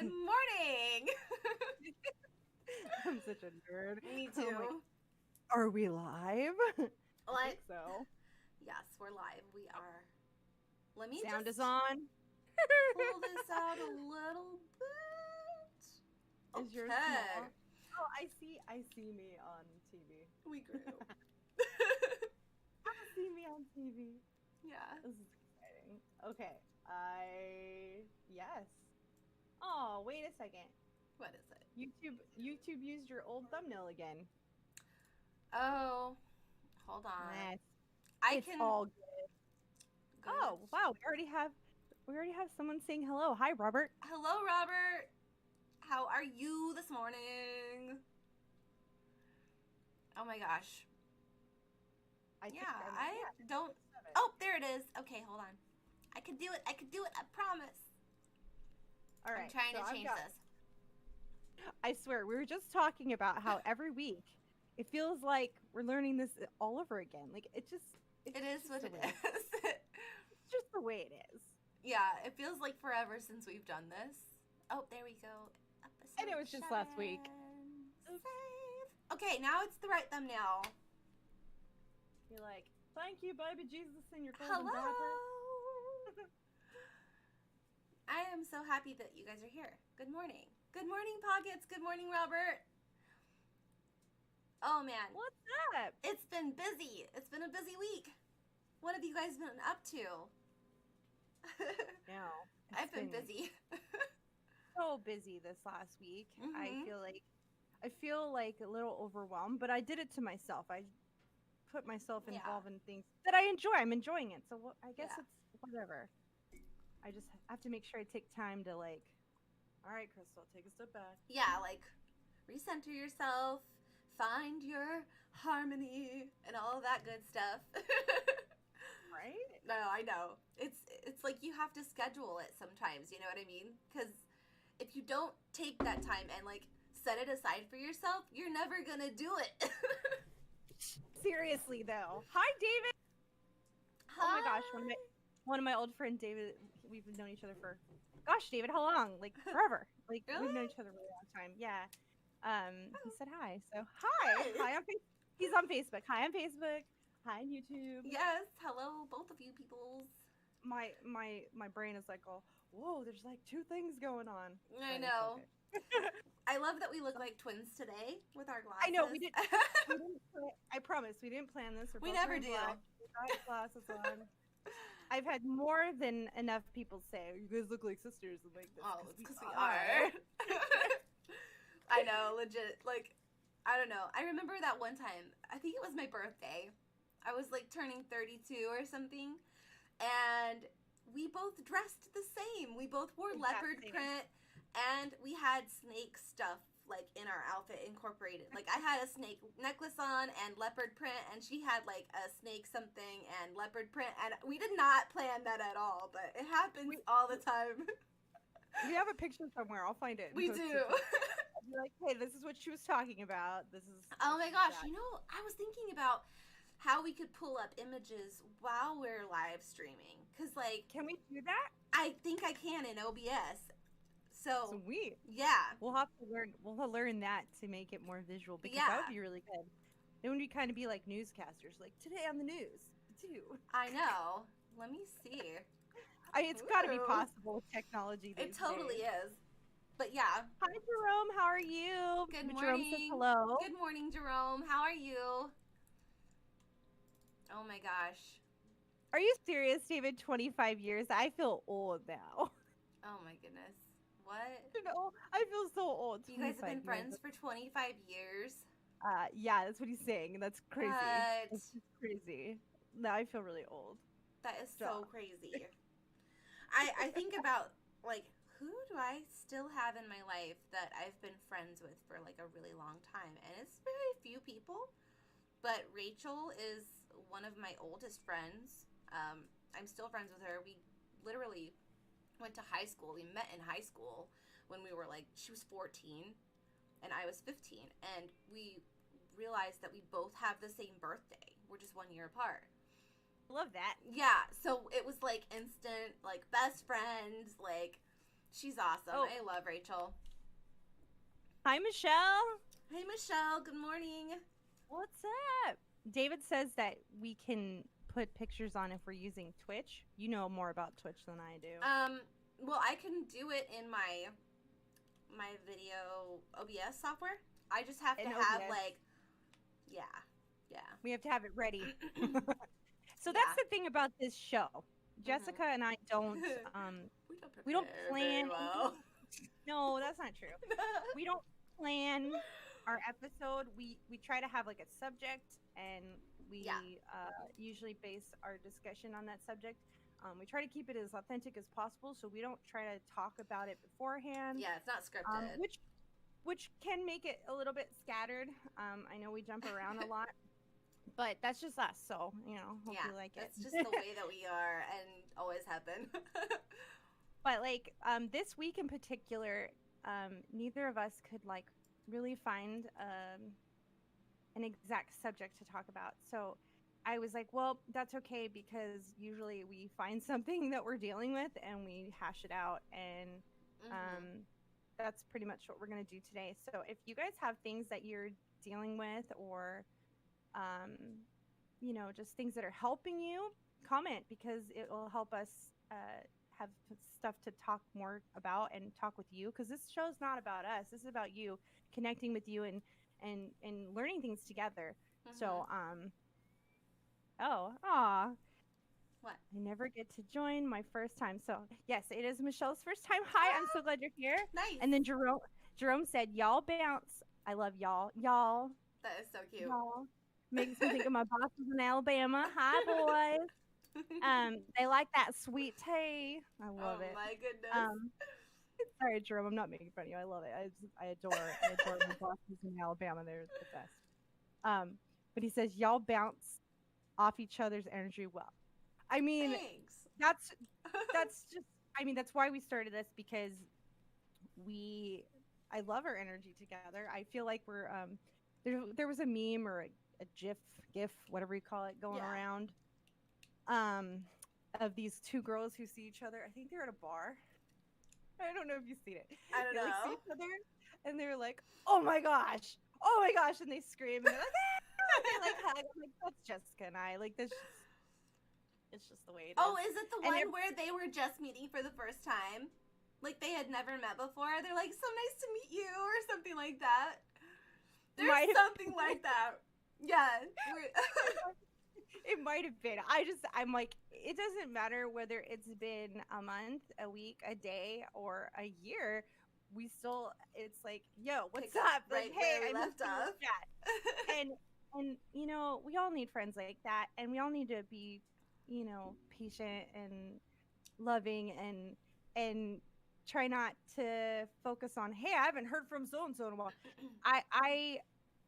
Good morning. I'm such a nerd. Me Oh my, too. are we live? I What? think so. Yes, we're live. We are. Let me Sound is just on. pull this out a little bit. Is yours Okay. small? Oh, I see me on TV. We grew. I see me on TV. Yeah. This is exciting. Okay. Yes. Oh, wait a second. What is it? YouTube used your old thumbnail again. Oh, hold on. Yes. I It's can. all good. Good. Oh, wow. We already have someone saying hello. Hi, Robert. Hello, Robert. How are you this morning? Oh my gosh. I don't. Oh, there it is. Okay, hold on. I can do it. I promise. All right. I'm trying so to change this. I swear, we were just talking about how every week it feels like we're learning this all over again. Like it's It is just what the it way. is. It's just the way it is. Yeah, it feels like forever since we've done this. Oh, there we go. And it was just last week. Save. Okay, now it's the right thumbnail. You're like, thank you, baby Jesus, and your golden Hello. daughter. I am so happy that you guys are here. Good morning. Good morning, Pockets. Good morning, Robert. Oh, man. What's up? It's been busy. It's been a busy week. What have you guys been up to? No, I've been busy. so busy this last week. Mhm. I feel like a little overwhelmed, but I did it to myself. I put myself involved in things that I enjoy. I'm enjoying it, so I guess it's whatever. I just have to make sure I take time to all right, Crystal, take a step back. Yeah, recenter yourself, find your harmony, and all of that good stuff. Right? No, I know. It's like you have to schedule it sometimes, you know what I mean? Because if you don't take that time and set it aside for yourself, you're never gonna do it. Seriously though. Hi, David. Hi. Oh my gosh, one of my old friends, David. We've known each other for, gosh, David, how long? Like forever. Like Really? we've known each other a really long time. Yeah. He said hi. So hi on Facebook. He's on Facebook. Hi on Facebook. Hi on YouTube. Yes. Hello, both of you peoples. My brain is like, oh, whoa, there's like two things going on. I know. I love that we look like twins today with our glasses. I know we didn't. I promise we didn't plan this. We never do. Glasses on. I've had more than enough people say, "You guys look like sisters." I'm like, oh, it's because we are. I know, legit. I don't know. I remember that one time. I think it was my birthday. I was turning 32 or something, and we both dressed the same. We both wore leopard print, and we had snake stuff in our outfit incorporated. I had a snake necklace on and leopard print, and she had a snake something and leopard print, and we did not plan that at all, but it happens all the time. We have a picture somewhere. I'll find it. We do. I'll be like, hey, this is what she was talking about. This is. Oh my gosh! I was thinking about how we could pull up images while we're live streaming, because can we do that? I think I can in OBS. So sweet. Yeah. We'll have to learn. We'll learn that to make it more visual, because that would be really good. Then we kind of be like newscasters, today on the news too. I know. Let me see. It's got to be possible with technology. It totally is. But yeah. Hi, Jerome. How are you? Good morning. Jerome says hello. Good morning, Jerome. How are you? Oh my gosh. Are you serious, David? 25 years? I feel old now. Oh my goodness. What? I feel so old. You guys have been friends for 25 years? Yeah, that's what he's saying. That's crazy. What? That's crazy. Now I feel really old. That is so crazy. I think about, who do I still have in my life that I've been friends with for, a really long time? And it's very few people. But Rachel is one of my oldest friends. I'm still friends with her. We literally went to high school. We met in high school when we were she was 14 and I was 15, and we realized that we both have the same birthday. We're just 1 year apart. Love that. Yeah, so it was instant best friends. She's awesome. Oh. I love Rachel. Hi, Michelle. Hey, Michelle. Good morning. What's up? David says that we can put pictures on if we're using Twitch. You know more about Twitch than I do. Well, I can do it in my video OBS software. I just have to have like, yeah. We have to have it ready. So that's the thing about this show. Jessica and I don't we don't plan well. No, that's not true. We don't plan our episode. We try to have like a subject, and we usually base our discussion on that subject. We try to keep it as authentic as possible, so we don't try to talk about it beforehand. Yeah, it's not scripted. Which can make it a little bit scattered. I know we jump around a lot, but that's just us. So, hope you like it. It's just the way that we are and always have been. But like this week in particular, neither of us could like really find an exact subject to talk about. So I was like, well, that's okay, because usually we find something that we're dealing with and we hash it out, and that's pretty much what we're going to do today. So if you guys have things that you're dealing with, or just things that are helping you, comment, because it will help us have stuff to talk more about and talk with you, because this show's not about us. This is about you, connecting with you and learning things together. So what? I never get to join my first time. So yes, it is Michelle's first time. Hi, I'm so glad you're here. Nice. And then Jerome said, y'all bounce. I love y'all. That is so cute. Y'all makes me think of my bosses in Alabama. Hi, boys. They like that sweet tea. I love it. Oh my goodness. Sorry, Jerome, I'm not making fun of you. I love it. I adore my bosses in Alabama. They're the best. But he says y'all bounce off each other's energy well. I mean, thanks. That's just. I mean, that's why we started this, because I love our energy together. I feel like we're there was a meme or a GIF, whatever you call it, going around. Of these two girls who see each other. I think they're at a bar. I don't know if you've seen it. I don't know. Like, see each other, and they're like, oh my gosh, and they scream, and they're like, ah! They like hug. I'm like, that's Jessica and I. Like, this. It's just the way it is. Oh, is it the one where they were just meeting for the first time? Like, they had never met before? They're like, so nice to meet you, or something like that. There's something like that. Yeah. It might have been. I'm like, it doesn't matter whether it's been a month, a week, a day, or a year. It's like, yo, what's up? Right, like, hey, I left off. and we all need friends like that, and we all need to be, patient and loving, and try not to focus on, hey, I haven't heard from so and so in a while.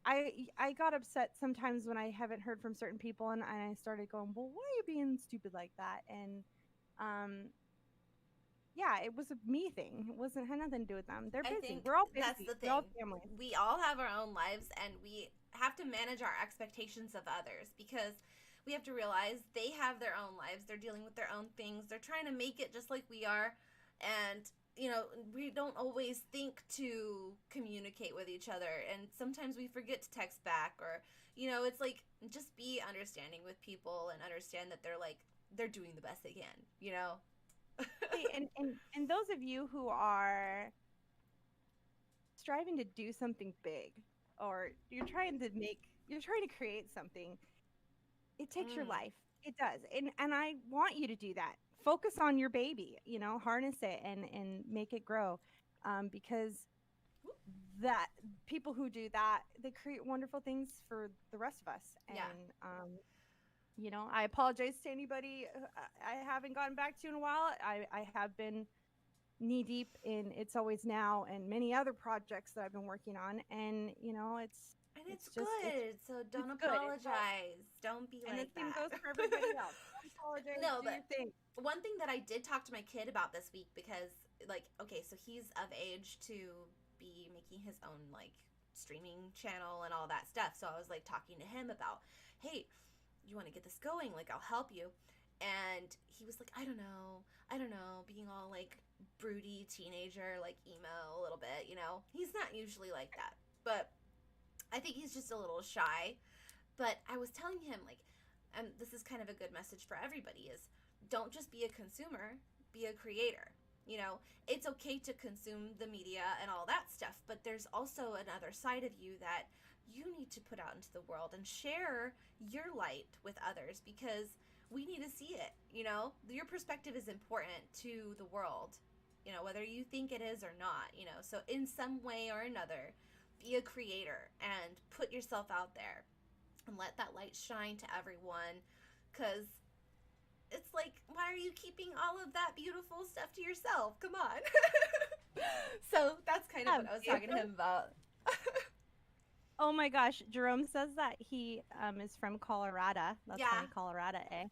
I got upset sometimes when I haven't heard from certain people, and I started going, well, why are you being stupid like that? And it was a me thing. It had nothing to do with them. They're busy. We're all busy. That's the thing. We're all family. We all have our own lives, and we have to manage our expectations of others, because we have to realize they have their own lives. They're dealing with their own things. They're trying to make it just like we are, and we don't always think to communicate with each other, and sometimes we forget to text back, or it's like, just be understanding with people and understand that they're doing the best they can. and those of you who are striving to do something big, or you're trying to create something, it takes your life. It does. And I want you to do that. Focus on your baby, harness it and make it grow. Because that people who do that, they create wonderful things for the rest of us. And, I apologize to anybody I haven't gotten back to in a while. I have been knee deep in It's Always Now and many other projects that I've been working on. And, it's good. So don't apologize. Don't be like that. And the same goes for everybody else. Don't apologize. No, but one thing that I did talk to my kid about this week, because, so he's of age to be making his own, streaming channel and all that stuff. So I was, talking to him about, hey, you want to get this going? I'll help you. And he was like, I don't know, being all like broody teenager, like emo a little bit, you know. He's not usually like that, but I think he's just a little shy. But I was telling him, like, and this is kind of a good message for everybody, is don't just be a consumer, be a creator. You know, it's okay to consume the media and all that stuff, but there's also another side of you that you need to put out into the world and share your light with others, because we need to see it. You know, your perspective is important to the world, you know, whether you think it is or not, you know. So in some way or another, be a creator and put yourself out there and let that light shine to everyone, because it's like, why are you keeping all of that beautiful stuff to yourself? Come on. So that's kind of what I was talking to him about. Oh my gosh, Jerome says that he is from Colorado. That's funny, Colorado, eh?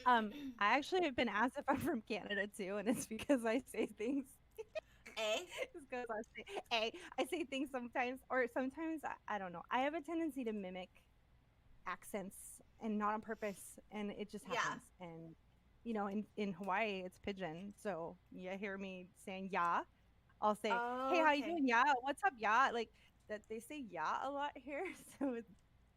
I actually have been asked if I'm from Canada too, and it's because I say things. It's because I say things sometimes, or sometimes I don't know. I have a tendency to mimic accents, and not on purpose, and it just happens. And you know, in Hawaii, it's pidgin, so you hear me saying "ya," I'll say, "Hey, how you doing? Yeah, what's up? Yeah," like that. They say "yeah" a lot here, so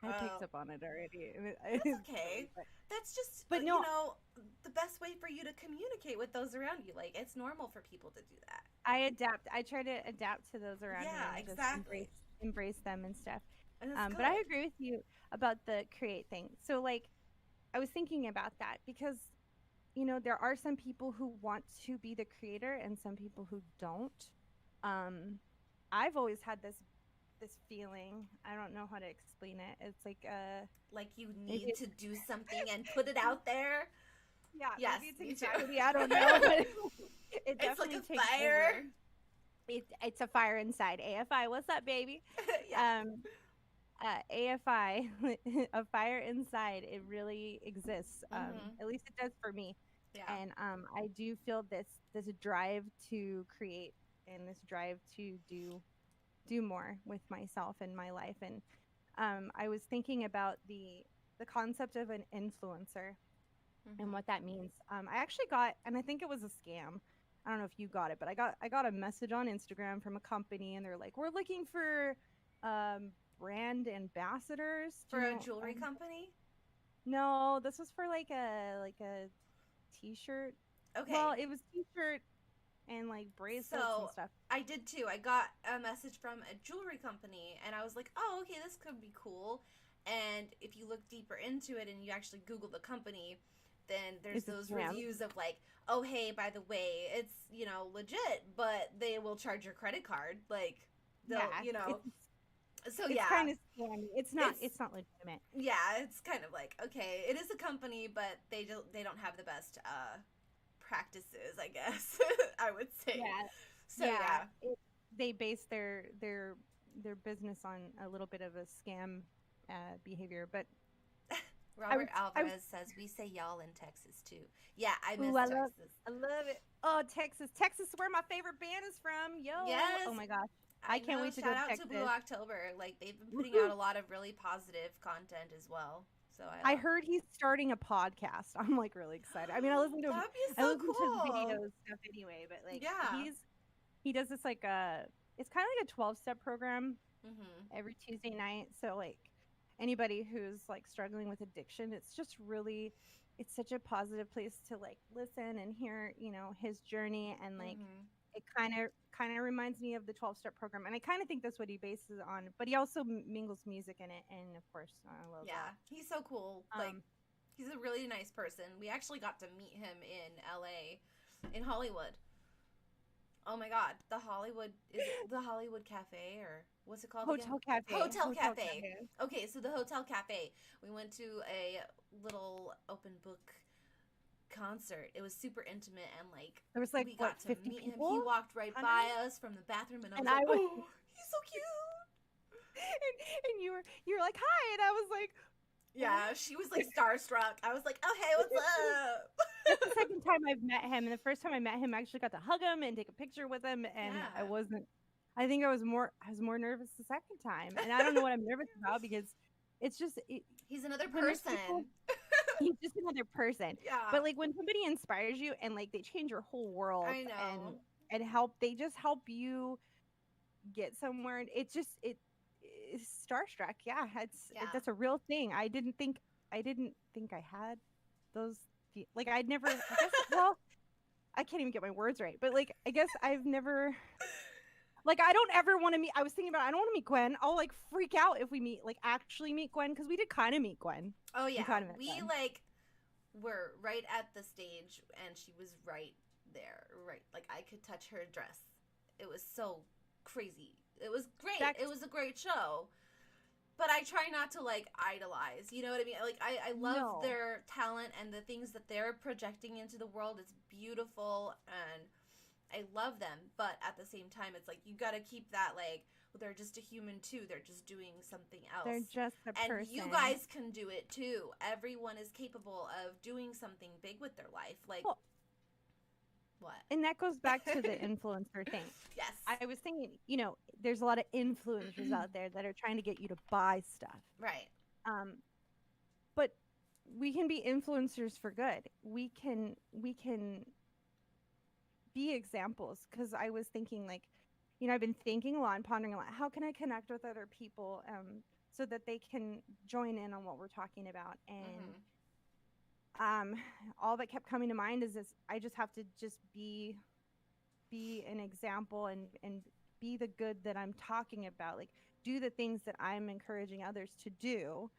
I picked up on it already. That's okay. That's just, but no, you know, the best way for you to communicate with those around you. Like, it's normal for people to do that. I adapt. I try to adapt to those around me. Yeah, exactly. Just embrace them and stuff. But I agree with you about the create thing. So, like, I was thinking about that because, you know, there are some people who want to be the creator and some people who don't. I've always had this feeling. I don't know how to explain it. It's like you need to do something and put it out there. Yeah. Yes. Maybe it's anxiety. I don't know. But it definitely it's like a fire. It's a fire inside. AFI, what's up, baby? Yeah. AFI, a fire inside. It really exists. At least it does for me. Yeah. And I do feel this drive to create and this drive to do more with myself and my life. And I was thinking about the concept of an influencer and what that means. I actually got, and I think it was a scam. I don't know if you got it, but I got a message on Instagram from a company, and they're like, "We're looking for brand ambassadors for a jewelry company." No, this was for like a t-shirt. Okay. Well, it was t-shirt and like bracelets and stuff. I did too. I got a message from a jewelry company, and I was like, "Oh, okay, this could be cool." And if you look deeper into it and you actually Google the company, then there's those reviews of like, "Oh, hey, by the way, it's, you know, legit, but they will charge your credit card." Like, they'll, you know. So it's kind of scammy. It's not legitimate. Yeah, it's kind of like, okay, it is a company, but they don't have the best practices, I guess. I would say. Yeah. So yeah. They base their business on a little bit of a scam behavior, but Robert Alvarez says we say y'all in Texas too. Yeah, I miss Texas. I love it. Oh, Texas is where my favorite band is from. Yo. Yes. Oh my gosh. I can't wait to go to Texas. Shout out to Blue October. Like, they've been putting out a lot of really positive content as well. So I heard he's starting a podcast. I'm like really excited. I mean, I listen to to his videos stuff anyway, but like he does this like it's kind of like a 12-step program every Tuesday night. So like anybody who's like struggling with addiction, it's such a positive place to like listen and hear, you know, his journey, and like it kind of reminds me of the 12-step program, and I kind of think that's what he bases on, but he also mingles music in it, and of course I love that. He's so cool. Like, he's a really nice person. We actually got to meet him in LA, in Hollywood. Oh my god, the Hollywood Cafe, or what's it called? Hotel Cafe. Hotel Cafe. Okay, so the Hotel Cafe, we went to a little open book concert. It was super intimate, and like there was like we got to meet him. People? He walked right by us from the bathroom, and I was like, "Oh, he's so cute." and you were like, "Hi," and I was like, yeah, she was like starstruck. I was like, "Oh, hey, what's up?" That's the second time I've met him, and the first time I met him, I actually got to hug him and take a picture with him, and I think I was more nervous the second time, and I don't know what I'm nervous about, because it's just he's another person. He's just another person. Yeah. But like when somebody inspires you and like they change your whole world I know. and they just help you get somewhere. It is starstruck. Yeah, Yeah. that's a real thing. I didn't think I had those like I'd never I guess well, I can't even get my words right. But like I guess I've never like I don't ever want to meet I was thinking about I don't want to meet Gwen. I'll like freak out if we actually meet Gwen because we did kind of meet Gwen. Oh We yeah. kind of met We Gwen. like were right at the stage and she was right there. Right. Like I could touch her dress. It was so crazy. It was great. It was a great show. But I try not to like idolize. You know what I mean? Like I love their talent and the things that they're projecting into the world. It's beautiful and I love them. But at the same time, it's like you got to keep that like well, they're just a human too. They're just doing something else. They're just a person. And you guys can do it too. Everyone is capable of doing something big with their life. Like well, what? And that goes back to the influencer thing. Yes. I was thinking, you know, there's a lot of influencers out there that are trying to get you to buy stuff. Right. But we can be influencers for good. We can be examples because I was thinking like, you know, I've been thinking a lot and pondering a lot. How can I connect with other people so that they can join in on what we're talking about? And all that kept coming to mind is this: I just have to just be an example and be the good that I'm talking about. Like do the things that I'm encouraging others to do.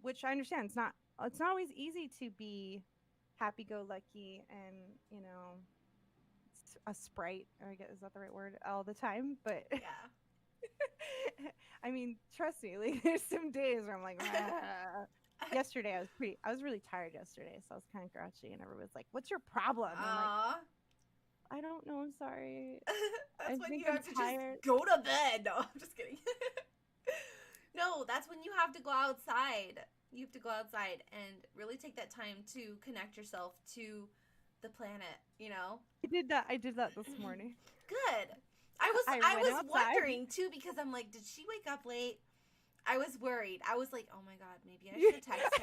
Which I understand it's not always easy to be happy-go-lucky and you know a sprite. I guess is that the right word all the time? But yeah. I mean, trust me. Like there's some days where I'm like. Yesterday I was really tired yesterday, so I was kind of grouchy and everyone was like, "What's your problem?" I'm like, I don't know, I'm sorry. That's when you have to just go to bed. No, I'm just kidding. No, that's when you have to go outside. You have to go outside and really take that time to connect yourself to the planet, you know? I did that this morning. Good. I was wondering too because I'm like, did she wake up late? I was worried. I was like, oh my God, maybe I should text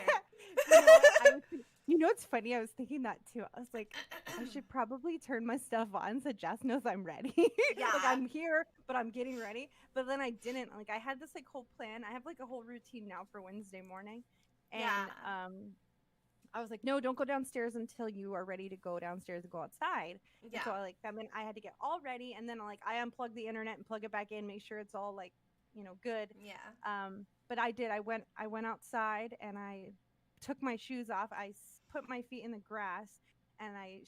her. You know what's funny? I was thinking that too. I was like, I should probably turn my stuff on so Jess knows I'm ready. Yeah. Like I'm here, but I'm getting ready. But then I didn't. Like I had this like whole plan. I have like a whole routine now for Wednesday morning. And I was like, no, don't go downstairs until you are ready to go downstairs and go outside. Yeah. And so I had to get all ready and then I unplug the internet and plug it back in, make sure it's all like, you know, good. Yeah. But I did. I went outside and I took my shoes off. I put my feet in the grass and I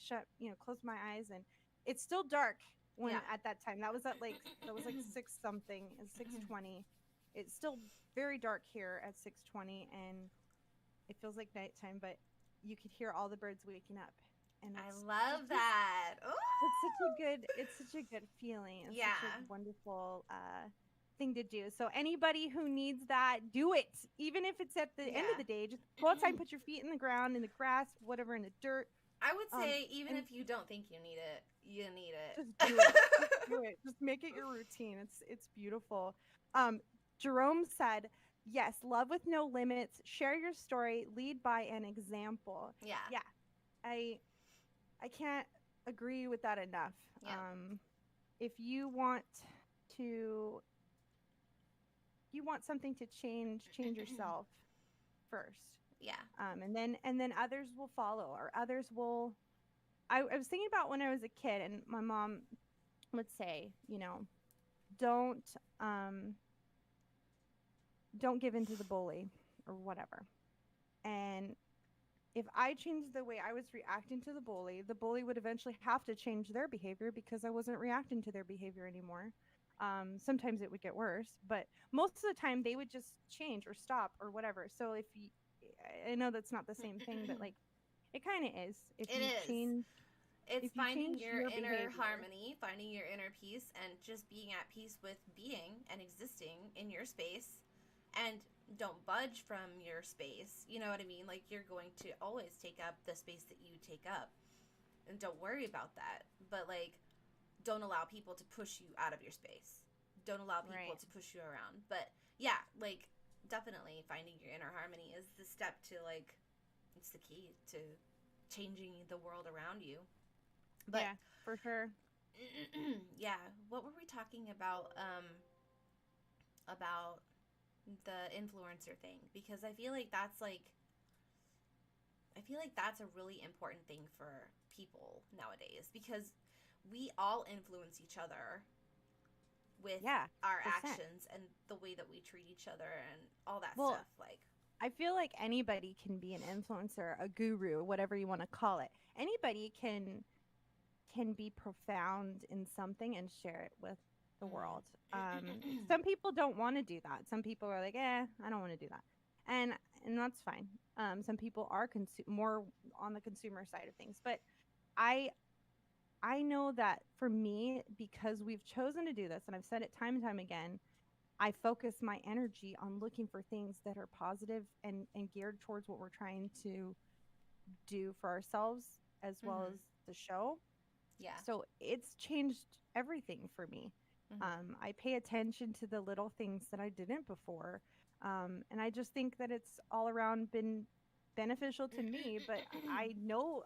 closed my eyes and it's still dark at that time. That was like 6 something, 6:20. It's still very dark here at 6:20 and it feels like nighttime, but you could hear all the birds waking up. And I love that. It's such a good feeling. It's such a wonderful thing to do. So anybody who needs that, do it. Even if it's at the end of the day, just go outside and put your feet in the ground, in the grass, whatever, in the dirt. I would say even if you don't think you need it, you need it. Just do it. Just do it. Just make it your routine. It's beautiful. Jerome said, yes, love with no limits. Share your story. Lead by an example. Yeah. Yeah. I can't agree with that enough. Yeah. If you want something to change yourself first. Yeah. And then others will follow, or others will. I was thinking about when I was a kid, and my mom would say, you know, don't give in to the bully or whatever. And if I changed the way I was reacting to the bully would eventually have to change their behavior because I wasn't reacting to their behavior anymore. Sometimes it would get worse, but most of the time they would just change or stop or whatever. So I know that's not the same thing, but like it kind of is. It's finding your inner harmony, finding your inner peace, and just being at peace with being and existing in your space. And don't budge from your space. You know what I mean? Like you're going to always take up the space that you take up. And don't worry about that. But like don't allow people to push you out of your space. Don't allow people to push you around. But yeah, like definitely finding your inner harmony is the step to like it's the key to changing the world around you. But yeah, for sure. yeah, what were we talking about the influencer thing? Because I feel like that's a really important thing for people nowadays, because we all influence each other with Yeah, our 100%. actions and the way that we treat each other and all that Well, stuff. Like, I feel like anybody can be an influencer, a guru, whatever you want to call it. Anybody can be profound in something and share it with the world. Some people don't want to do that. Some people are like, I don't want to do that, and and that's fine. Some people are more on the consumer side of things, but I I know that for me, because we've chosen to do this, and I've said it time and time again, I focus my energy on looking for things that are positive and geared towards what we're trying to do for ourselves as well mm-hmm. as the show. Yeah. So it's changed everything for me. Mm-hmm. I pay attention to the little things that I didn't before. And I just think that it's all around been beneficial to me. But I know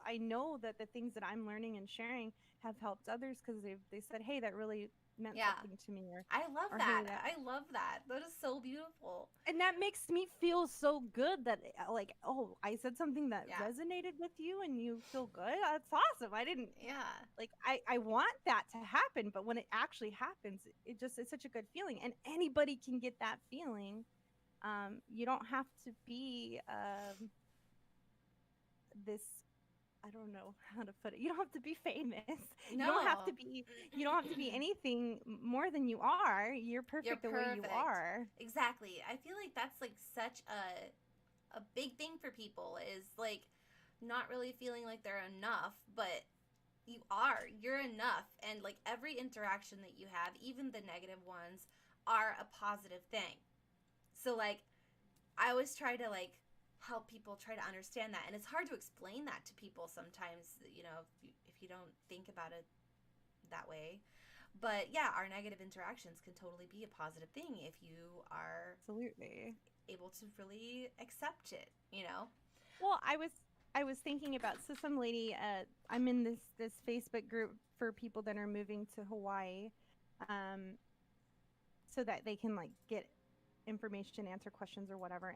that the things that I'm learning and sharing have helped others because they said, hey, that really meant Yeah. something to me, I love or that. hey, that, I love that. That is so beautiful. and that makes me feel so good that like, oh, I said something that Yeah. resonated with you and you feel good. That's awesome. I didn't Yeah. like I want that to happen, but when it actually happens, it's such a good feeling, and anybody can get that feeling. You don't have to be this, I don't know how to put it. You don't have to be famous. You don't have to No. be you don't have to be anything more than you are. You're You're perfect the way you perfect. are. Exactly. I feel like that's like such a big thing for people, is like not really feeling like they're enough, but you are. You're enough, and like every interaction that you have, even the negative ones, are a positive thing. So like I always try to like help people try to understand that, and it's hard to explain that to people sometimes, if you don't think about it that way. But yeah, our negative interactions can totally be a positive thing if you are Absolutely. able to really accept it. Well, I was thinking about, so some lady, I'm in this Facebook group for people that are moving to Hawaii, um so that they can like get information, answer questions or whatever.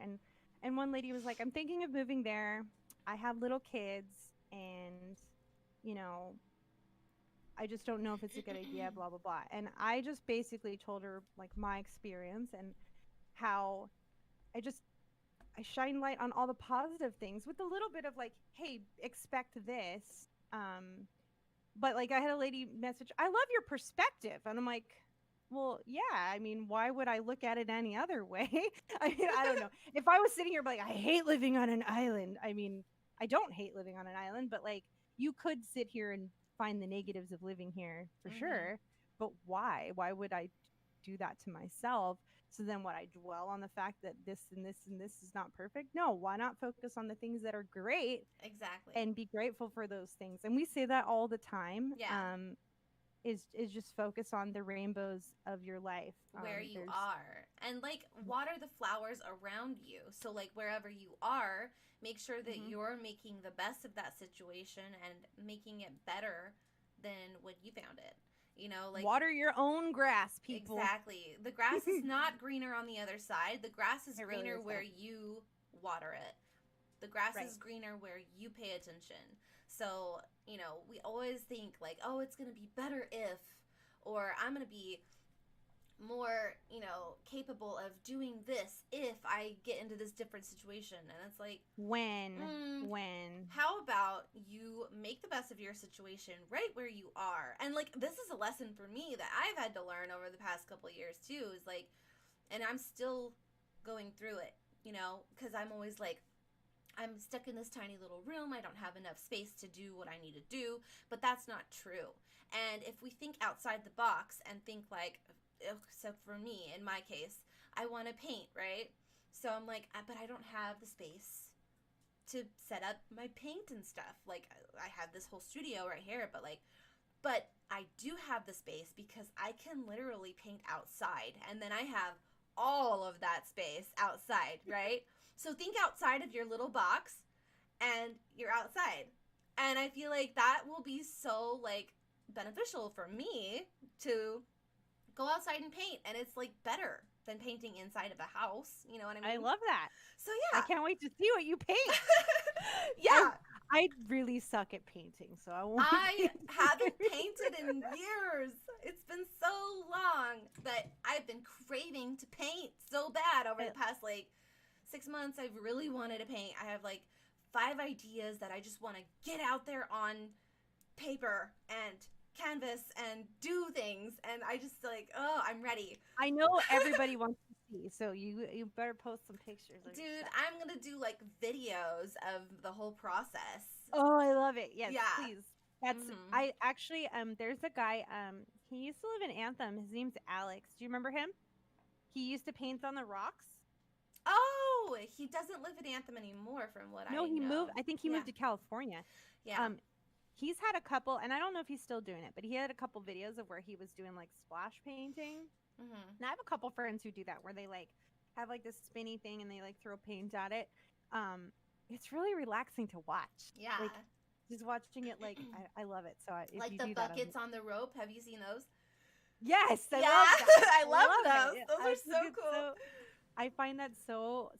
And one lady was like, I'm thinking of moving there. I have little kids, and you know, I just don't know if it's a good idea, blah blah blah. And I just basically told her like my experience and how I just I shine light on all the positive things with a little bit of like, hey, expect this. But like I had a lady message, I love your perspective. And I'm like, well, yeah, I mean, why would I look at it any other way? I mean, I don't know. If I was sitting here like, I hate living on an island. I mean, I don't hate living on an island, but like you could sit here and find the negatives of living here for Mm-hmm. sure. But why? Why would I do that to myself? So then what, I dwell on the fact that this and this and this is not perfect? No, why not focus on the things that are great Exactly. and be grateful for those things? And we say that all the time. Yeah. Is just focus on the rainbows of your life. Where you There's are, and like water the flowers around you. So like wherever you are, make sure that Mhm. you're making the best of that situation and making it better than when you found it. Like, Water your own grass, people. exactly. The grass is not greener on the other side. The grass is It really greener is where though. you water it. The grass Right. is greener where you pay attention. So, we always think like, oh, it's going to be better if, or I'm going to be more, capable of doing this if I get into this different situation. And it's like, When, mm, when. how about you make the best of your situation right where you are? And like, this is a lesson for me that I've had to learn over the past couple of years too, is like, and I'm still going through it, because I'm always like, I'm stuck in this tiny little room. I don't have enough space to do what I need to do. But that's not true. And if we think outside the box and think like, so for me, in my case, I want to paint, right? So I'm like, but I don't have the space to set up my paint and stuff. Like, I have this whole studio right here, but I do have the space because I can literally paint outside. And then I have all of that space outside, right? So think outside of your little box and you're outside. And I feel like that will be so, like, beneficial for me to go outside and paint. And it's, like, better than painting inside of a house. You know what I mean? I love that. So, yeah. I can't wait to see what you paint. Yeah. I really suck at painting, so I haven't painted in years. It's been so long that I've been craving to paint so bad over the past, like, 6 months. I've really wanted to paint. I have, like, 5 ideas that I just want to get out there on paper and canvas and do things. And I just, like, oh, I'm ready. I know everybody wants to see, so you better post some pictures. Dude, I'm going to do, like, videos of the whole process. Oh, I love it. Yes, Yeah. please. That's I actually there's a guy he used to live in Anthem. His name's Alex. Do you remember him? He used to paint on the rocks. Oh, he doesn't live in Anthem anymore from what I know. No, he moved. I think he moved to California. Yeah. He's had a couple, and I don't know if he's still doing it, but he had a couple videos of where he was doing like splash painting. And I have a couple friends who do that, where they like have like this spinny thing and they like throw paint at it. It's really relaxing to watch. Yeah. Like, just watching it, like I love it. So if like you the do buckets that, on the rope. Have you seen those? Yes, I love that. I love those. It. Those are so cool. I find that so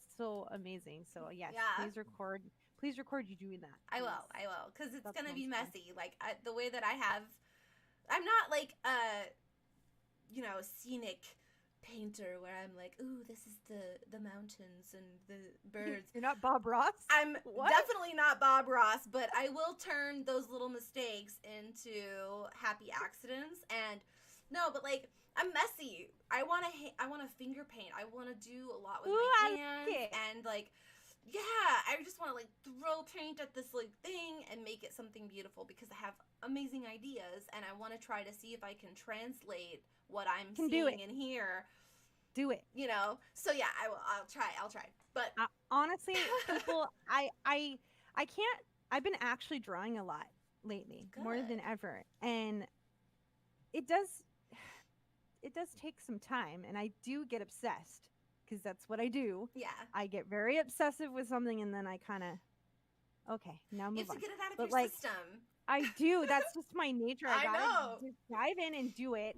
amazing. So yes, please record you doing that. Please. I will, because it's gonna be messy. Fun. Like the way that I'm not like scenic painter where I'm like, ooh, this is the mountains and the birds. You're not Bob Ross? I'm definitely not Bob Ross, but I will turn those little mistakes into happy accidents. And no, but like, I'm messy. I want to finger paint. I want to do a lot with my hands and like, yeah, I just want to like throw paint at this like thing and make it something beautiful, because I have amazing ideas and I want to try to see if I can translate what I'm seeing in here. Do it. You know? So yeah, I'll try. But honestly, people, I can't, I've been actually drawing a lot lately, more than ever. And it does take some time, and I do get obsessed, because that's what I do. Yeah. I get very obsessive with something, and then I kind of, okay, now move on. You have to get it out of your system. I do. That's just my nature. I know. Just dive in and do it.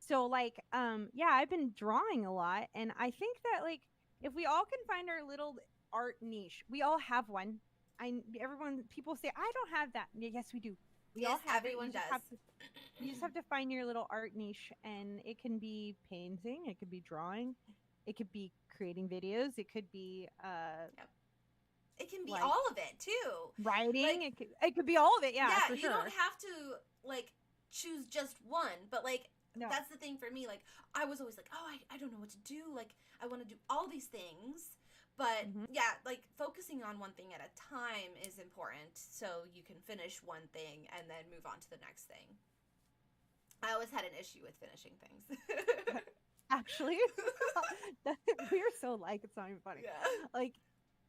So like, yeah, I've been drawing a lot, and I think that like, if we all can find our little art niche, we all have one. People say, I don't have that. Yes, we do. We all have everyone it. does. You just have to find your little art niche, and it can be painting, it could be drawing, it could be creating videos, it could be it can be like, all of it too. Writing, like, it could be all of it. Yeah, for you sure. don't have to like choose just one, but like that's the thing for me. Like I was always like, oh, I don't know what to do. Like I want to do all these things. But yeah, like focusing on one thing at a time is important, so you can finish one thing and then move on to the next thing. I always had an issue with finishing things. Actually, we're so alike. It's not even funny. Yeah. Like,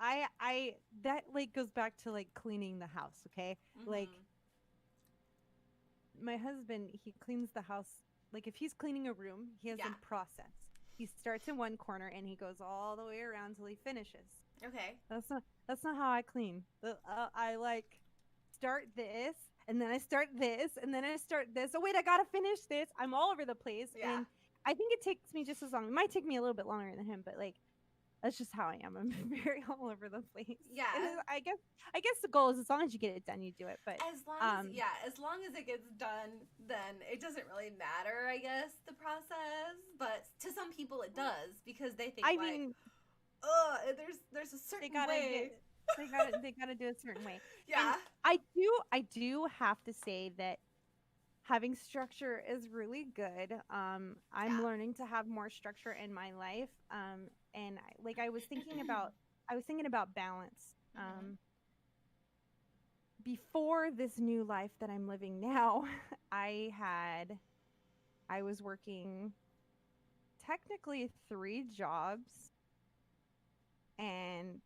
I that like goes back to like cleaning the house. Okay, like my husband, he cleans the house. Like if he's cleaning a room, he has a process. He starts in one corner and he goes all the way around till he finishes. Okay. That's not how I clean. I like start this, and then I start this, and then I start this. Oh wait, I gotta finish this. I'm all over the place. Yeah. And I think it takes me just as long. It might take me a little bit longer than him, but like that's just how I am. I'm very all over the place. Yeah. And I guess the goal is as long as you get it done, you do it. But as long as it gets done, then it doesn't really matter, I guess, the process. But to some people it does, because they think there's a certain way. They gotta do a certain way. Yeah. And I do have to say that having structure is really good. I'm learning to have more structure in my life. And I was thinking about balance. Before this new life that I'm living now, I was working technically 3 jobs, and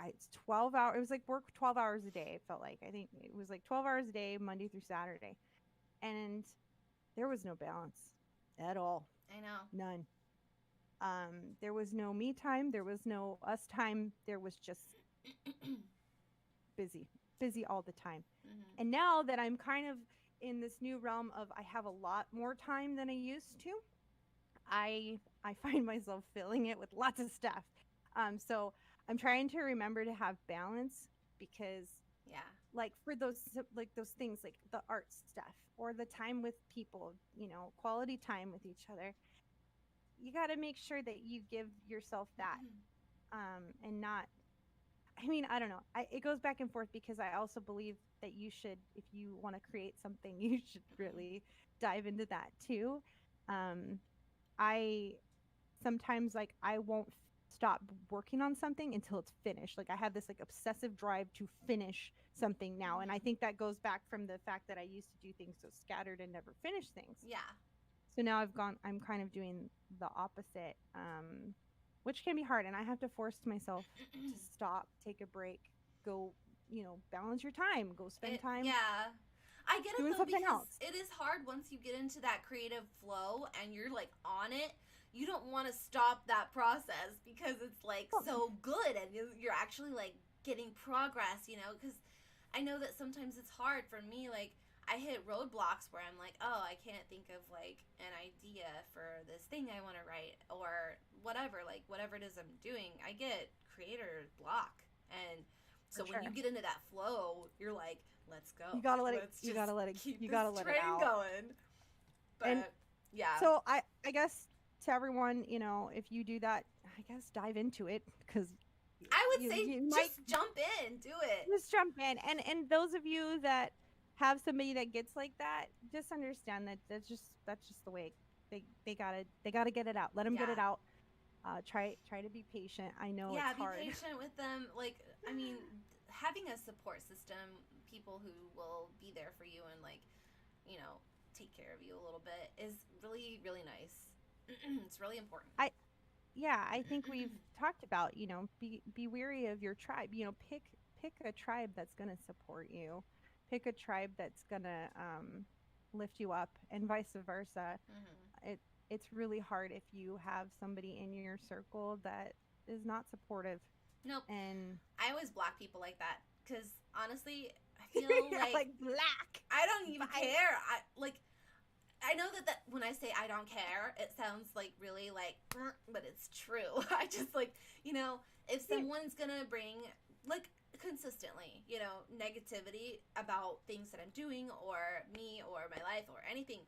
it's 12 hours. It was like work 12 hours a day. It felt like, I think it was like 12 hours a day, Monday through Saturday. And there was no balance at all. I know. None. There was no me time. There was no us time. There was just busy, busy all the time. Mm-hmm. And now that I'm kind of in this new realm of I have a lot more time than I used to, I find myself filling it with lots of stuff. So I'm trying to remember to have balance because Yeah. like for those things like the art stuff or the time with people, quality time with each other, you got to make sure that you give yourself that and not, I mean, I don't know. It goes back and forth because I also believe that you should, if you want to create something, you should really dive into that too. Um, I sometimes like I won't stop working on something until it's finished. Like I have this like obsessive drive to finish something now, and I think that goes back from the fact that I used to do things so scattered and never finish things. Yeah. So now I'm kind of doing the opposite, which can be hard, and I have to force myself to stop, take a break, go, balance your time, go spend time. Yeah. I get it doing though, something because else. it is hard once you get into that creative flow and you're like on it. You don't want to stop that process because it's like so good and you're actually like getting progress, because I know that sometimes it's hard for me. Like I hit roadblocks where I'm like, oh, I can't think of like an idea for this thing I want to write or whatever, like whatever it is I'm doing. I get creator block. And so when you get into that flow, you're like, let's go. You gotta let it. Let's You just gotta let it. keep You this gotta let it train out. going. But And yeah. So I guess to everyone, if you do that, I guess dive into it because I would say just jump in, do it. Just jump in, and those of you that have somebody that gets like that, just understand that that's just the way they gotta get it out. Let them get it out. Try to be patient. I know it's hard. Yeah, be patient with them. Like, I mean, having a support system, people who will be there for you and like, take care of you a little bit is really, really nice. It's really important. I think we've talked about, be wary of your tribe. Pick a tribe that's going to support you. Pick a tribe that's going to lift you up, and vice versa. It's really hard if you have somebody in your circle that is not supportive. Nope. And I always block people like that because honestly, I feel like black. I don't even care. I know that when I say I don't care, it sounds like really like, but it's true. I just like, if someone's gonna bring like consistently, negativity about things that I'm doing or me or my life or anything,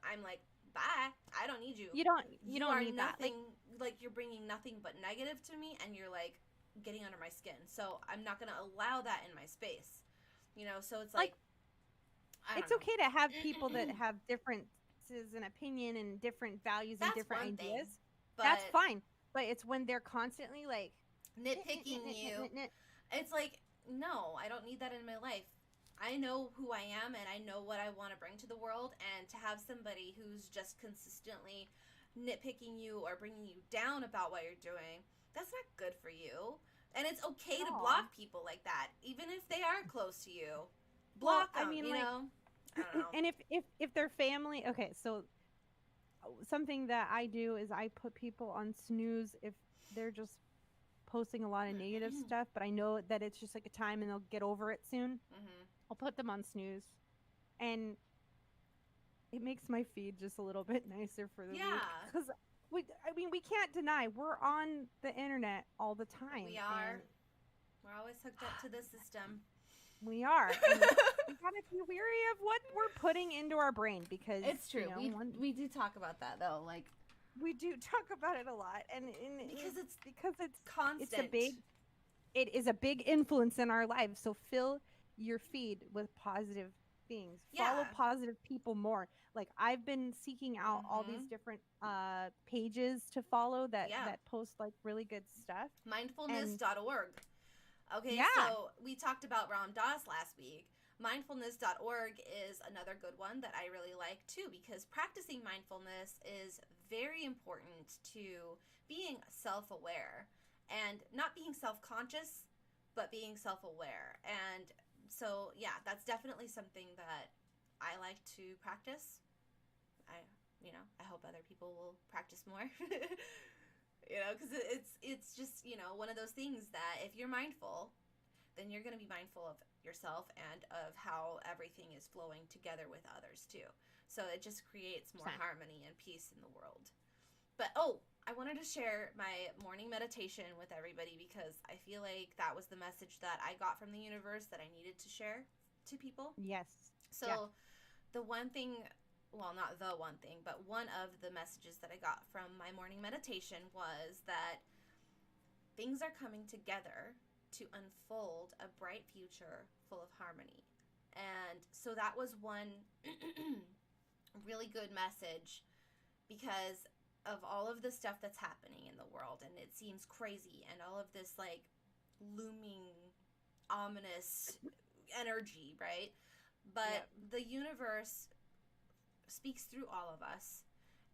I'm like, bye. I don't need you. You don't need nothing, that. like you're bringing nothing but negative to me, and you're like getting under my skin. So I'm not gonna allow that in my space. So it's like it's okay to have people that have differences in opinion and different values and different ideas. That's fine. But it's when they're constantly like nitpicking you. It's like, no, I don't need that in my life. I know who I am and I know what I want to bring to the world, and to have somebody who's just consistently nitpicking you or bringing you down about what you're doing, that's not good for you. And it's okay to block people like that, even if they are close to you. Block them, I don't know. And if they're family, okay, so something that I do is I put people on snooze if they're just posting a lot of negative stuff, but I know that it's just like a time and they'll get over it soon. I'll put them on snooze, and it makes my feed just a little bit nicer for the week. Because we can't deny we're on the internet all the time. We are. We're always hooked up to the system. We are. And we gotta be wary of what we're putting into our brain, because it's true. We do talk about that though. Like, we do talk about it a lot, and because it's constant. It is a big influence in our lives. So fill your feed with positive things. Follow positive people more. Like, I've been seeking out all these different pages to follow that post like really good stuff. Mindfulness.org. Okay, so we talked about Ram Dass last week. Mindfulness.org is another good one that I really like too, because practicing mindfulness is very important to being self-aware, and not being self-conscious, but being self-aware. And so, that's definitely something that I like to practice. I hope other people will practice more. Because it's just, one of those things that if you're mindful, then you're going to be mindful of yourself and of how everything is flowing together with others too. So it just creates more harmony and peace in the world. But I wanted to share my morning meditation with everybody because I feel like that was the message that I got from the universe that I needed to share to people. Yes. So the one thing, well, not the one thing, but one of the messages that I got from my morning meditation was that things are coming together to unfold a bright future full of harmony. And so that was one really good message because of all of the stuff that's happening in the world, and it seems crazy, and all of this like looming ominous energy, right? But the universe speaks through all of us,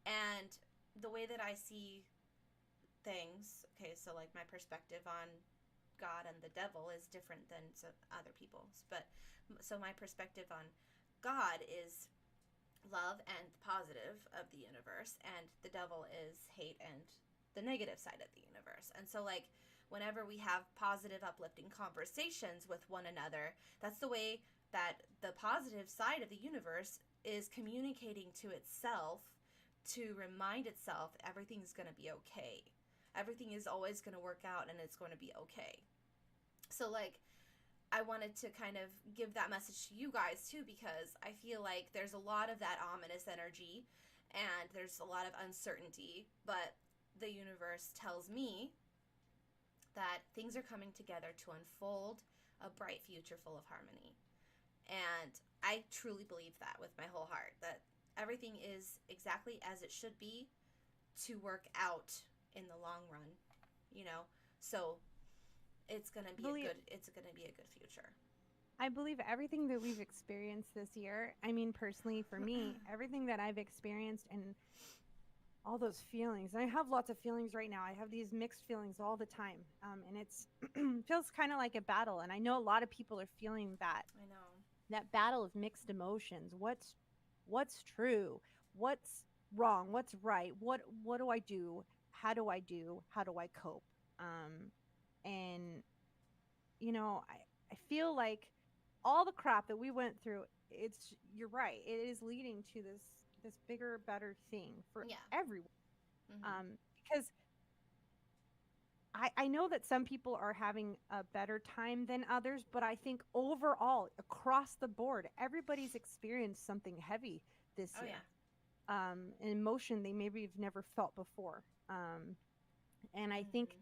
and the way that I see things, okay, so like my perspective on God and the devil is different than other people's, but so my perspective on God is love and the positive of the universe, and the devil is hate and the negative side of the universe. And so like whenever we have positive uplifting conversations with one another, that's the way that the positive side of the universe is communicating to itself to remind itself everything's going to be okay. Everything is always going to work out and it's going to be okay. So like I wanted to kind of give that message to you guys too, because I feel like there's a lot of that ominous energy and there's a lot of uncertainty, but the universe tells me that things are coming together to unfold a bright future full of harmony. And I truly believe that with my whole heart, that everything is exactly as it should be to work out in the long run, you know? So it's going to be a good future. I believe everything that we've experienced this year, I mean, personally for me, everything that I've experienced and all those feelings, and I have lots of feelings right now. I have these mixed feelings all the time. And it's feels kind of like a battle. And I know a lot of people are feeling that. I know. That battle of mixed emotions. What's true? What's wrong? What's right? What do I do? How do I cope? And you know, I feel like all the crap that we went through, you're right, it is leading to this bigger, better thing for everyone. Because I know that some people are having a better time than others, but I think overall, across the board, everybody's experienced something heavy this year. An emotion they maybe have never felt before. And I think,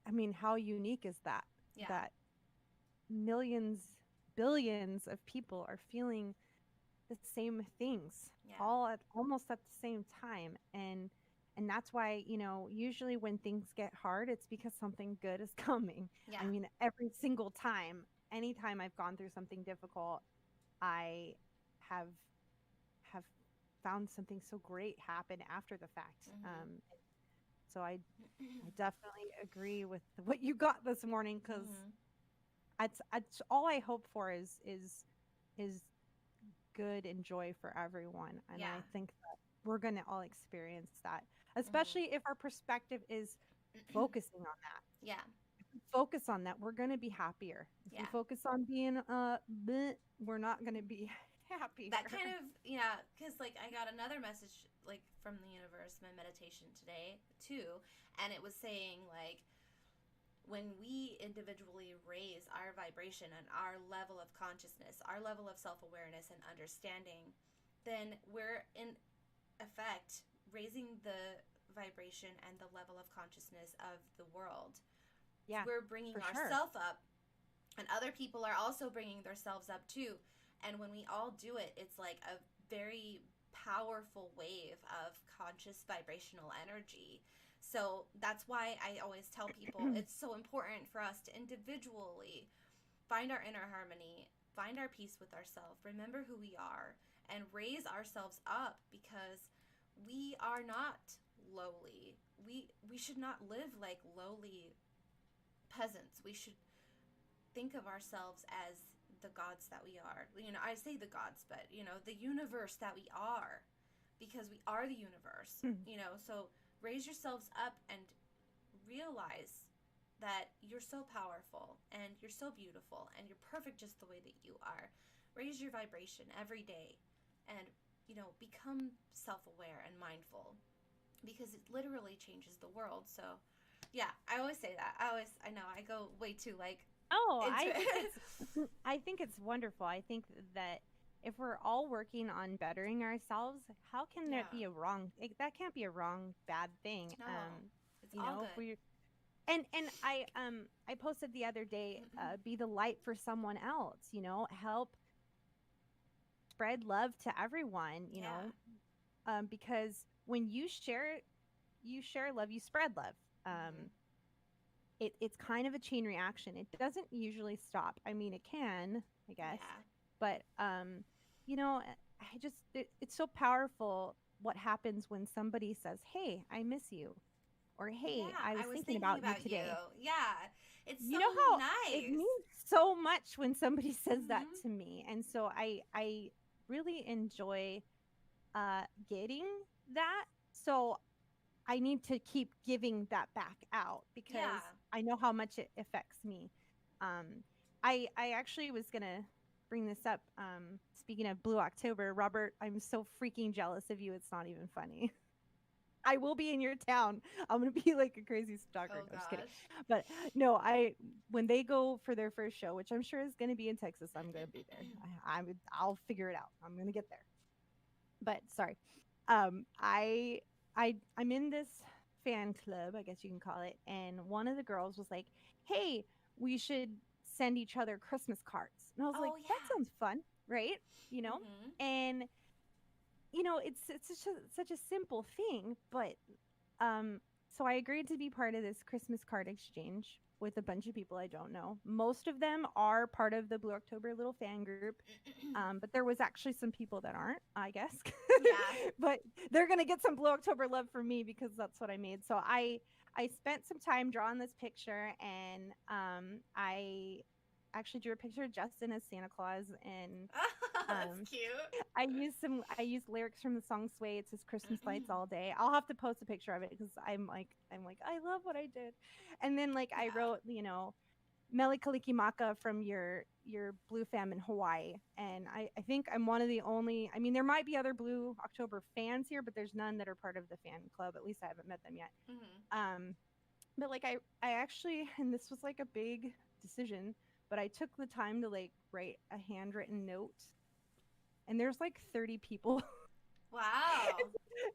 I mean, how unique is that? That millions, billions of people are feeling the same things almost at the same time. And that's why, you know, usually when things get hard, it's because something good is coming. I mean, every single time, anytime I've gone through something difficult, I have found something so great happen after the fact. So I definitely agree with what you got this morning, because it's all I hope for is good and joy for everyone. And I think that we're going to all experience that, especially if our perspective is focusing on that. Yeah. If we focus on that, we're going to be happier. If we focus on being we're not going to be happy. That kind of, because like I got another message like from the universe, my meditation today too, and it was saying like, when we individually raise our vibration and our level of consciousness, our level of self-awareness and understanding, then we're in effect raising the vibration and the level of consciousness of the world. Yeah, we're bringing ourselves up, and other people are also bringing themselves up too. And when we all do it, it's like a very powerful wave of conscious vibrational energy. So that's why I always tell people it's so important for us to individually find our inner harmony, find our peace with ourselves, remember who we are, and raise ourselves up, because we are not lowly. We should not live like lowly peasants. We should think of ourselves as the gods that we are. You know, I say the gods, but, you know, the universe that we are, because we are the universe, you know, so raise yourselves up and realize that you're so powerful and you're so beautiful and you're perfect just the way that you are. Raise your vibration every day and, become self-aware and mindful because it literally changes the world. So, yeah, I always say that. I know I go way too like Oh, into I think it. it's I think it's wonderful. I think that if we're all working on bettering ourselves, how can that Yeah. be a wrong that can't be a wrong bad thing. No. It's You all know, if good. we and I posted the other day, be the light for someone else, help spread love to everyone, Yeah. because when you share love, you spread love. Mhm. It's kind of a chain reaction. It doesn't usually stop. I mean, it can, I guess, Yeah. but it's so powerful what happens when somebody says, "Hey, I miss you," or "Hey, Yeah, I was I was thinking thinking about you about you. today." Yeah. It's You so know how it nice. means so much when somebody says that Mhm. to me, and so I really enjoy getting that. So I need to keep giving that back out because Yeah. I know how much it affects me. I actually was gonna bring this up. Speaking of Blue October, Robert, I'm so freaking jealous of you. It's not even funny. I will be in your town. I'm gonna be like a crazy stalker. Oh No, just kidding. gosh. But no, I when they go for their first show, which I'm sure is gonna be in Texas, I'm gonna be there. I'll figure it out. I'm gonna get there. But sorry, I'm in this fan club, I guess you can call it, and one of the girls was like, "Hey, we should send each other Christmas cards," and I was like, Oh "That yeah. sounds fun, right?" You know, Mhm. and it's such a simple thing, but so I agreed to be part of this Christmas card exchange with a bunch of people I don't know. Most of them are part of the Blue October little fan group, but there was actually some people that aren't, I guess. Yeah. But they're gonna get some Blue October love from me because that's what I made. So I spent some time drawing this picture, and I actually drew a picture of Justin as Santa Claus, and That's um, cute. I used lyrics from the song Sway. It says Christmas lights all day. I'll have to post a picture of it because I'm like I love what I did, and then like I Yeah. wrote Mele Kalikimaka from your Blue fam in Hawaii. And I think I'm one of the only, I mean, there might be other Blue October fans here, but there's none that are part of the fan club. At least I haven't met them yet. Mhm. Um, but like I actually, and this was like a big decision, but I took the time to like write a handwritten note, and there's like 30 people. Wow.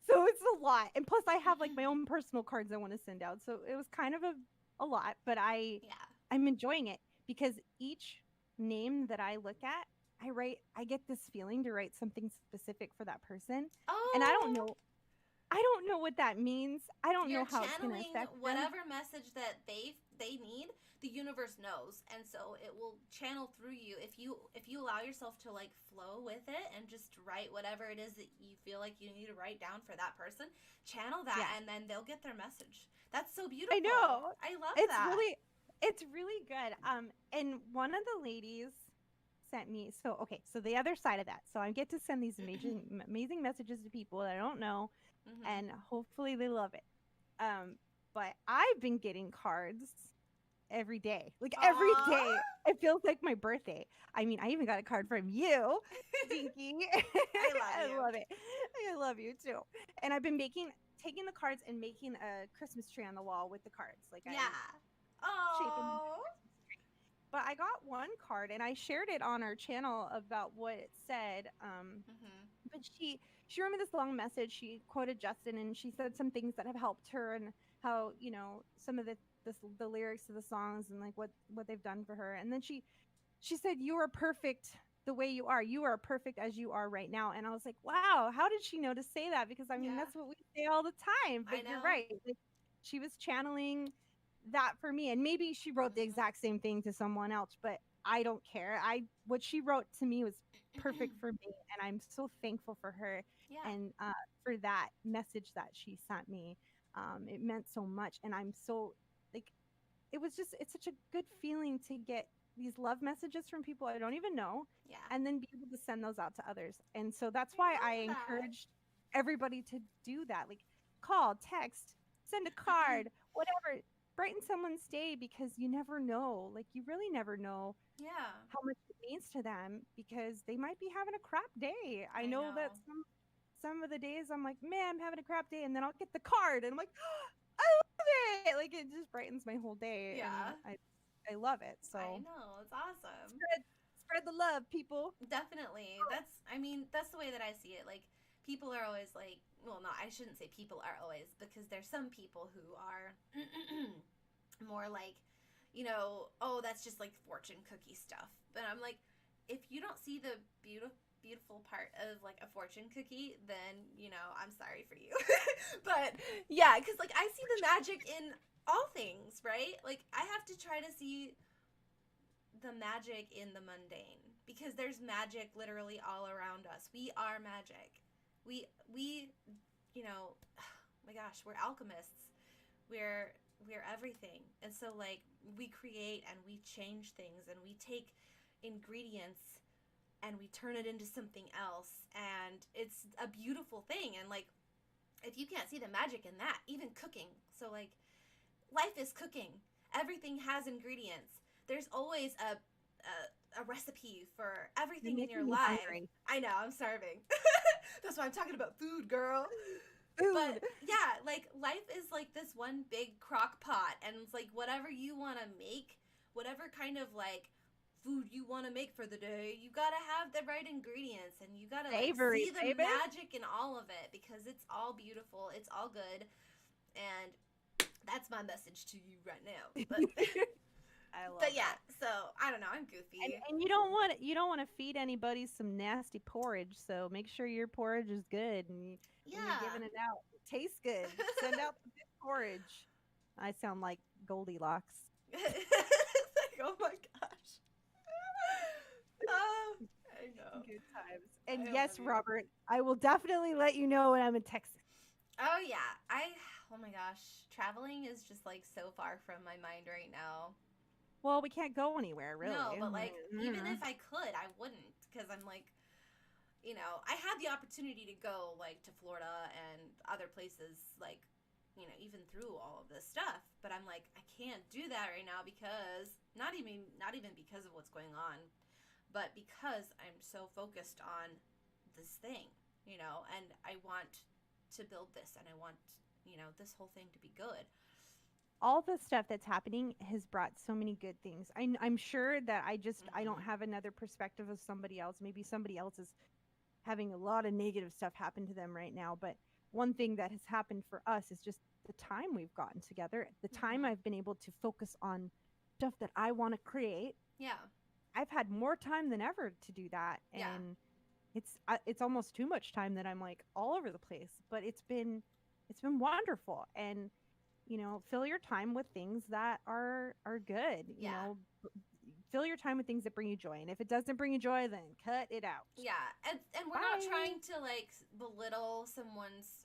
So it's a lot. And plus I have like my own personal cards I want to send out. So it was kind of a lot, but Yeah. I'm enjoying it because each name that I look at, I get this feeling to write something specific for that person. And Oh, I don't know what that means. I don't know you're how it's going to channeling affect them. whatever message that they need. The universe knows, and so it will channel through you if you allow yourself to like flow with it and just write whatever it is that you feel like you need to write down for that person. Channel that, Yeah. and then they'll get their message. That's so I beautiful. know. I love It's that. really it's really good. And one of the ladies sent me, so okay, so the other side of that. So I get to send these amazing messages to people that I don't know, Mhm. and hopefully they love it. But I've been getting cards every day. Like every Aww. day. It feels like my birthday. I mean, I even got a card from you, Dinky. I love I you. love it. I love you too. And I've been taking the cards and making a Christmas tree on the wall with the cards. Like I Yeah. shape them into a Oh. Christmas tree. But I got one card and I shared it on our channel about what it said. Mhm. But she wrote me this long message. She quoted Justin and she said some things that have helped her and how some of the lyrics to the songs and like what they've done for her. And then she said, "You are perfect the way you are. You are perfect as you are right now." And I was like, "Wow, how did she know to say that?" Because I mean, Yeah. that's what we say all the time. I But you're know. right. Like, she was channeling that for me, and maybe she wrote the Mhm. exact same thing to someone else, but I don't care. I What she wrote to me was perfect for me, and I'm so thankful for her Yeah. and for that message that she sent me. It meant so much, and I'm so like it's such a good feeling to get these love messages from people I don't even know Yeah. and then be able to send those out to others. And so that's I why I love that. encouraged everybody to do that. Like call, text, send a card, whatever. brighten someone's day, because you never know. Like, you really never know Yeah, how much it means to them, because they might be having a crap day. I I know that know. some of the days I'm like, man, I'm having a crap day, and then I'll get the card, and I'm like, I love it. Like, it just brightens my whole day, and Yeah, I love it. I So know. It's awesome. spread spread the love, people. Definitely. I mean, that's the way that I see it. Like, people are always like, well, no, I shouldn't say people are always, because there's some people who are more like, oh, that's just like fortune cookie stuff. But I'm like, if you don't see the beautiful part of like a fortune cookie, then, I'm sorry for you. But yeah, because like I see the magic in all things, right? Like, I have to try to see the magic in the mundane, because there's magic literally all around us. We are magic. We oh my gosh, we're alchemists. We're everything. And so like we create and we change things and we take ingredients and we turn it into something else, and it's a beautiful thing. And like, if you can't see the magic in that, even cooking. So like, life is cooking. Everything has ingredients. There's always a recipe for You're everything in your making me life. hungry. I know, I'm starving. That's why I'm talking about food, girl. Food. But yeah, like life is like this one big crock pot, and it's like whatever you want to make, whatever kind of like food you want to make for the day, you got to have the right ingredients, and you got to like Savory, see the baby. magic in all of it, because it's all beautiful, it's all good. And that's my message to you right now. But I love but yeah, it. so I don't know, I'm And goofy. you don't want to feed anybody some nasty porridge. So make sure your porridge is good, and when you're Yeah. giving it out, it tastes good. Send out the good porridge. I sound like Goldilocks. It's like, oh my gosh. Oh, I know. Good times. And I yes, love you. Robert, I will definitely let you know when I'm in Texas. Oh yeah, oh my gosh, traveling is just like so far from my mind right now. Well, we can't go anywhere, No, really. but like even if I could, I wouldn't, because I'm like, I had the opportunity to go like to Florida and other places, like, even through all of this stuff, but I'm like, I can't do that right now, because not even because of what's going on, but because I'm so focused on this thing, and I want to build this, and I want, this whole thing to be good. All the stuff that's happening has brought so many good things. I'm sure that I don't Hmm. have another perspective of somebody else. Maybe somebody else is having a lot of negative stuff happen to them right now. But one thing that has happened for us is just the time we've gotten together, the time Hmm. I've been able to focus on stuff that I want to create. Yeah. I've had more time than ever to do that, Yeah. and it's almost too much time that I'm like all over the place. But it's been wonderful, and fill your time with things that are good. Yeah. Fill your time with things that bring you joy, and if it doesn't bring you joy, then cut it out. Yeah. And we're not Bye. trying to like belittle someone's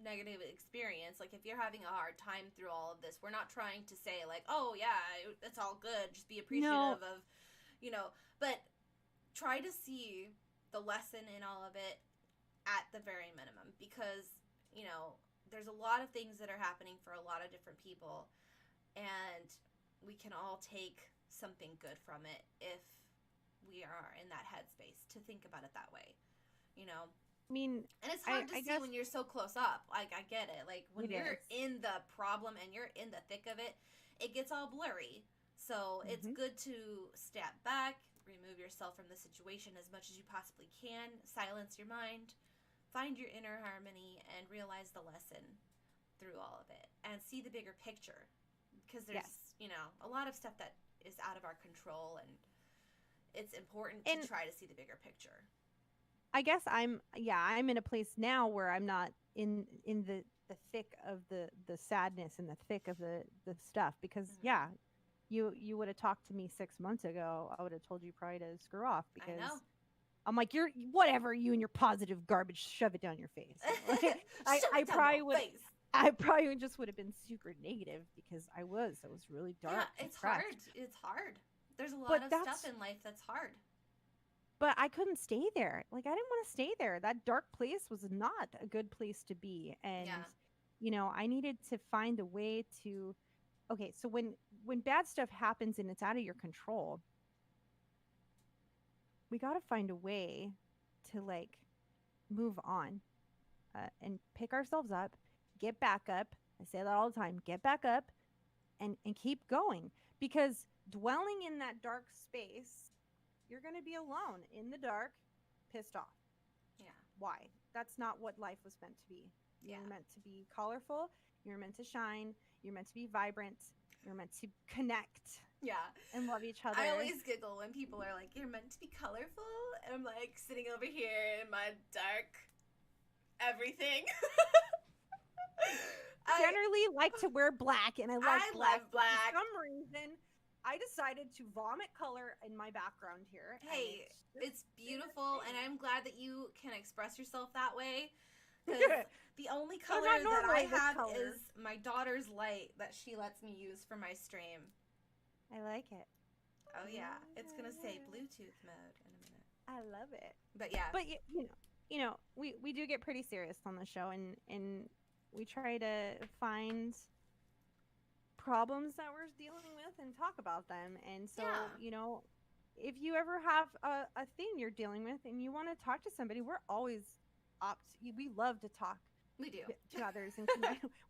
negative experience. Like, if you're having a hard time through all of this, we're not trying to say like, oh yeah, it's all good, just be No, appreciative of, but try to see the lesson in all of it at the very minimum, because there's a lot of things that are happening for a lot of different people, and we can all take something good from it if we are in that headspace to think about it that way, you know I mean, and it's I hard to I see guess when you're so close up. Like, I get it. Like, when it you're is. in the problem and you're in the thick of it, it gets all blurry. So it's Hmm. good to step back, remove yourself from the situation as much as you possibly can, silence your mind, find your inner harmony, and realize the lesson through all of it, and see the bigger picture. Because Yes, there's, a lot of stuff that is out of our control, and it's important to and try to see the bigger picture. I guess I'm in a place now where I'm not in the thick of the sadness and the thick of the stuff, because Hmm. you would have talked to me 6 months ago, I would have told you probably to screw off, I because know. I'm like, you're whatever, you and your positive garbage, shove it down your face. Like, I Shove I it down your probably would face. I probably just would have been super negative, because I was really Yeah, dark and it's hard. depressed. It's hard. There's a But lot of stuff that's in life that's hard. but I couldn't stay there. Like, I didn't want to stay there. That dark place was not a good place to be. And Yeah. I needed to find a way to okay, so when bad stuff happens and it's out of your control, we got to find a way to like move on, and pick ourselves up, get back up. I say that all the time, get back up and keep going, because dwelling in that dark space, you're going to be alone in the dark, pissed off. Yeah. Why? That's not what life was meant to be. You're Yeah. meant to be colorful, you're meant to shine, you're meant to be vibrant, you're meant to connect. Yeah. And love each other. I always giggle when people are like, you're meant to be colorful. And I'm like sitting over here in my dark everything. I generally like to wear black, and I love black. For some reason, I decided to vomit color in my background here. Hey, it's beautiful, and I'm glad that you can express yourself that way. The only color that I have is my daughter's light that she lets me use for my stream. I like it. Oh yeah, it's gonna say Bluetooth mode in a minute. I love it. But yeah, but you know, we do get pretty serious on the show, and we try to find problems that we're dealing with and talk about them. And so, you know, if you ever have a thing you're dealing with and you want to talk to somebody, we're always we love to talk. We do to others, and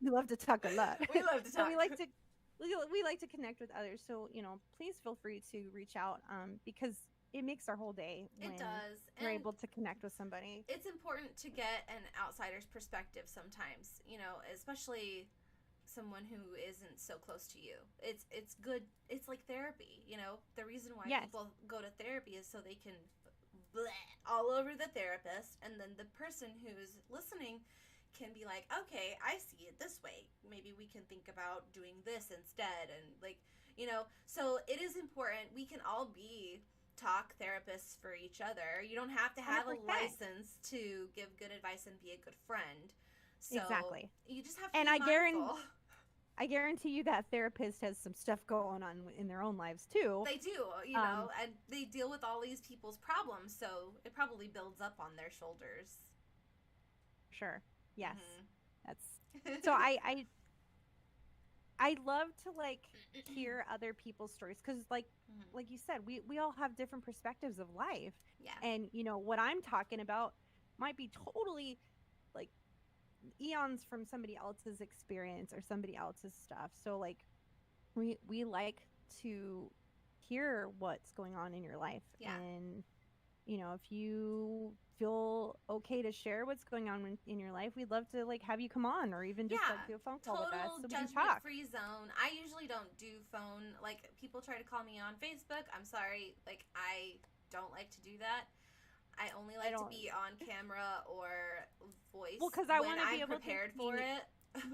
we love to talk a lot. We love to talk. So we like to connect with others. So, you know, please feel free to reach out, because it makes our whole day when it does. We're able to connect with somebody. It's important to get an outsider's perspective sometimes, you know, especially someone who isn't so close to you. It's good. It's like therapy, you know. The reason why people go to therapy is so they can bleh all over the therapist, and then the person who's listening can be like, okay, I see it this way. Maybe we can think about doing this instead. And like, you know, so it is important. We can all be talk therapists for each other. You don't have to have 100%. A license to give good advice and be a good friend. So exactly. You just have to be mindful. I guarantee you that therapist has some stuff going on in their own lives too. They do, you know, and they deal with all these people's problems, so it probably builds up on their shoulders. Sure. Yes. That's so I love to like hear other people's stories, because like you said, we all have different perspectives of life. Yeah. And you know, what I'm talking about might be totally like eons from somebody else's experience or somebody else's stuff. So like we like to hear what's going on in your life. Yeah. And you know, if you feel okay to share what's going on in your life, we'd love to like have you come on, or even just like do a phone call with us so we can talk. Free zone. I usually don't do phone. Like, people try to call me on Facebook. I'm sorry, like, I don't like to do that. I only like to be on camera or voice. Well, because I want to be able prepared for it.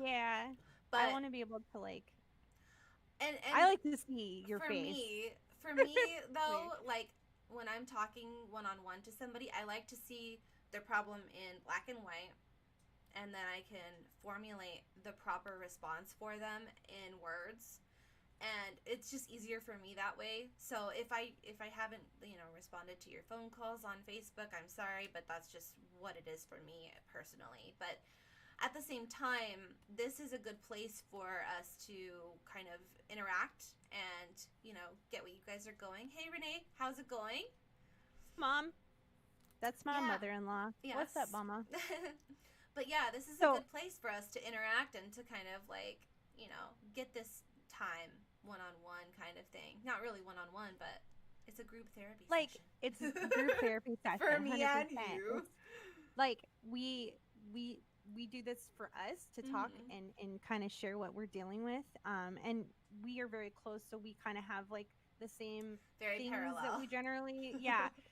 Yeah, but I want to be able to like. And I like to see your face. For me though, like when I'm talking one-on-one to somebody, I like to see their problem in black and white, and then I can formulate the proper response for them in words. And it's just easier for me that way. So if I haven't, you know, responded to your phone calls on Facebook, I'm sorry, but that's just what it is for me personally. But at the same time, this is a good place for us to kind of interact and, you know, get what you guys are going. Hey, Renee, how's it going? Mom. That's my mother-in-law. Yes. What's up, Mama? But yeah, this is a good place for us to interact and to kind of like, you know, get this time one-on-one kind of thing. Not really one-on-one, but it's a group therapy session. It's a group therapy session. For me 100%. and you. It's, like, we do this for us to talk and kind of share what we're dealing with. And we are very close, so we kind of have like the same things parallel that we generally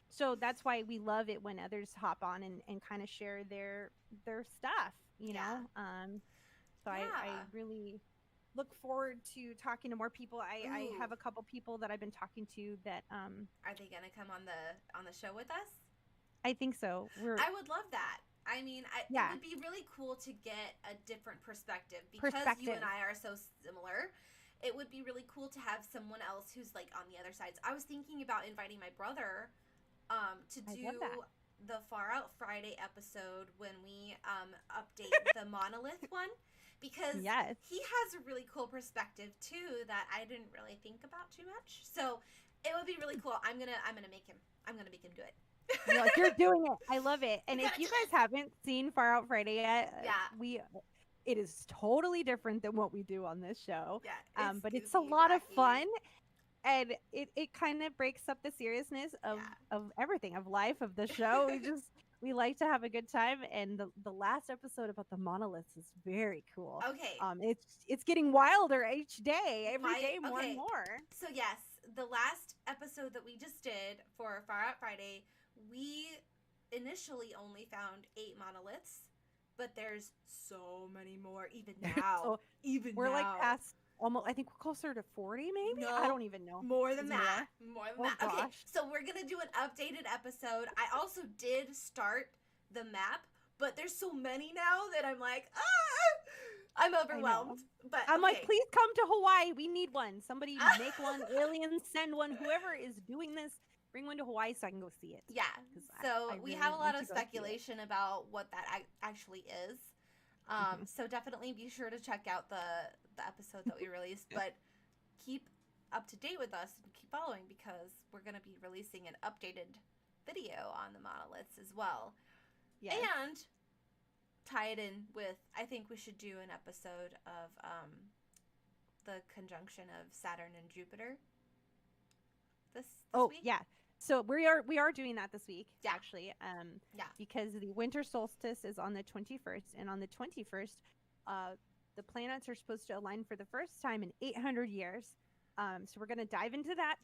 so that's why we love it when others hop on and kind of share their stuff, you know. So I really look forward to talking to more people. I have a couple people that I've been talking to that are they gonna come on the show with us? I think so. I would love that. I mean, it would be really cool to get a different perspective, because you and I are so similar. It would be really cool to have someone else who's like on the other sides. I was thinking about inviting my brother to do the Far Out Friday episode when we update the monolith one, because Yes. he has a really cool perspective too that I didn't really think about too much. So it would be really cool. I'm gonna make him do it. You're doing it. I love it. And You if gotta you do guys haven't seen Far Out Friday yet, Yeah. it is totally different than what we do on this show. Yeah, But it's a goofy, lot of wacky. fun, and it kind of breaks up the seriousness of Yeah. of everything, of life, of the show. We like to have a good time, and the last episode about the monoliths is very cool. Okay. It's getting wilder each day, every day more okay. and more. So yes, the last episode that we just did for Far Out Friday, we initially only found 8 monoliths, but there's so many more even now. We're like past almost, I think we're closer to 40 maybe? No, I don't even know. More than that. More than that. Gosh. Okay, so we're going to do an updated episode. I also did start the map, but there's so many now that I'm like, I'm overwhelmed. But I'm like, please come to Hawaii. We need one. Somebody make one. Aliens, send one. Whoever is doing this, bring one to Hawaii so I can go see it. Yeah. So we have a lot of speculation about what that actually is. So definitely be sure to check out the episode that we released, but keep up to date with us and keep following because we're going to be releasing an updated video on the monoliths as well. Yes. And tie it in with, I think we should do an episode of the conjunction of Saturn and Jupiter this week. Yeah. So we are doing that this week, actually. Because the winter solstice is on the 21st, and on the 21st, the planets are supposed to align for the first time in 800 years. So we're going to dive into that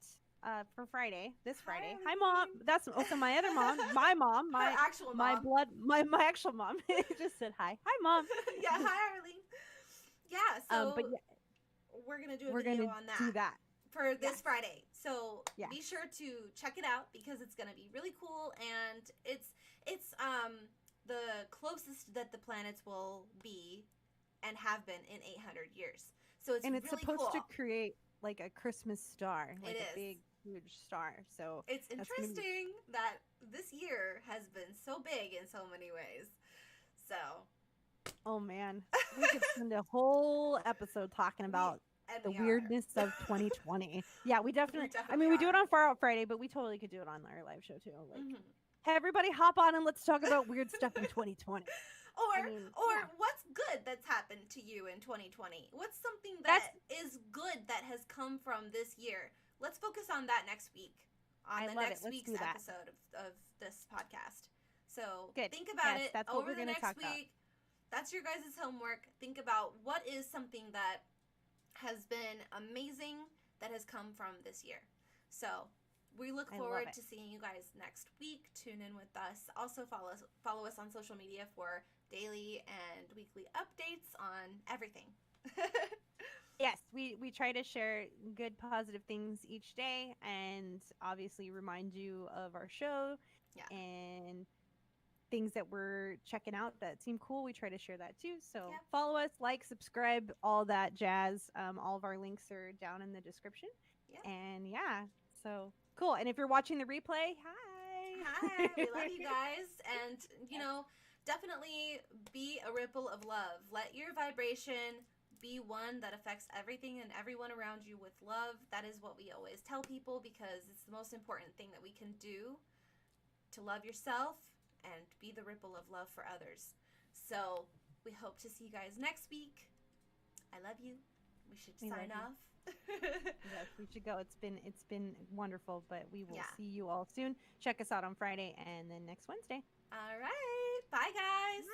for this Friday. Hi, Mom. That's also my other mom. My mom. My actual mom. My actual mom. Just said hi. Hi, Mom. Yeah, hi, Arlene. Yeah, so we're going to do a video on that. Do that. For this Friday. So be sure to check it out because it's going to be really cool, and it's the closest that the planets will be and have been in 800 years. So it's really supposed cool. to create like a Christmas star, like a big huge star. So it's interesting that this year has been so big in so many ways. So oh man, we could spend a whole episode talking about the weirdness of 2020. Yeah, we definitely we do it on Far Out Friday, but we totally could do it on our live show too. Like, hey, everybody, hop on and let's talk about weird stuff in 2020. Or what's good that's happened to you in 2020? What's something that is good that has come from this year? Let's focus on that next week, on the next week's episode of this podcast. So think about it that's over what we're the next talk week. About. That's your guys' homework. Think about what is something that has been amazing that has come from this year. So we look forward to seeing you guys next week. Tune in with us. Also follow us on social media for daily and weekly updates on everything. Yes, we try to share good positive things each day and obviously remind you of our show and things that we're checking out that seem cool. We try to share that too. So follow us, like, subscribe, all that jazz. All of our links are down in the description. And so cool. And if you're watching the replay, hi, we love you guys. And definitely be a ripple of love. Let your vibration be one that affects everything and everyone around you with love. That is what we always tell people because it's the most important thing that we can do to love yourself and be the ripple of love for others. So we hope to see you guys next week. I love you. We should sign off. Yes, we should go. It's been wonderful, but we will see you all soon. Check us out on Friday and then next Wednesday. All right. Bye, guys.